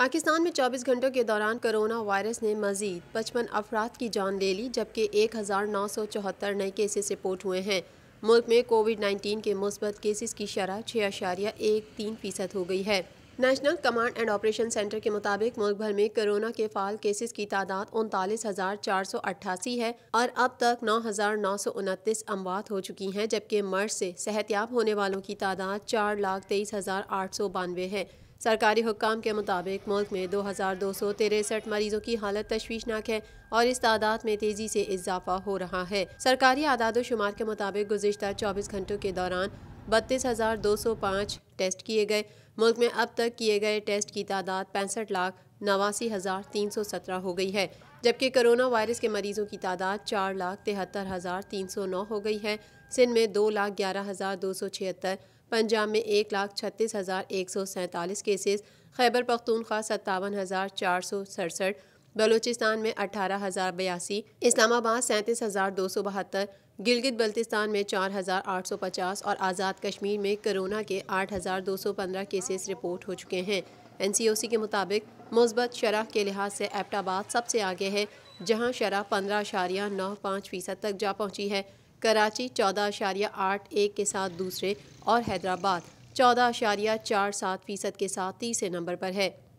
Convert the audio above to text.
पाकिस्तान में 24 घंटों के दौरान कोरोना वायरस ने मजीद 55 अफराद की जान ले ली, जबकि 1974 नए केसेस रिपोर्ट हुए हैं। मुल्क में कोविड-19 के मुस्बत केसेस की शरह 6.13% हो गई है। National command and operation centre के मुताबिक मुल्क भर में कोरोना के फाल केसेस की तादाद 39,488 है और अब तक 9,929 अमवात हो चुकी हैं, जबकि मर्ज से सेहतयाब होने वालों की तादाद 4,23,892 है। सरकारी हुक्काम के मुताबिक मुल्क में 2,263 मरीजों की हालत तशवीशनाक है और इस तादाद में तेजी से इजाफा हो रहा है। सरकारी आदाद शुमार के मुताबिक गुज़िश्ता 24 घंटों के दौरान 32,205 टेस्ट किए गए। मुल्क में अब तक किए गए टेस्ट की तादाद 65,89,317 हो गई है, जबकि कोरोना वायरस के मरीजों की तादाद 4,73,309 हो गई है। सिंध में 2,11,276, पंजाब में 1,36,147 केसेस, खैबर पख्तूनख्वा 57,467, बलूचिस्तान में 18,082, इस्लामाबाद 37,272, गिलगित बल्तिस्तान में 4,850 और आज़ाद कश्मीर में कोरोना के 8,215 केसेस रिपोर्ट हो चुके हैं। NCOC के मुताबिक मुस्बत शरह के लिहाज से एबटाबाद सबसे आगे है, जहां शरह 15.95% तक जा पहुंची है। कराची 14.81 के साथ दूसरे और हैदराबाद 14.47% के साथ तीसरे नंबर पर है।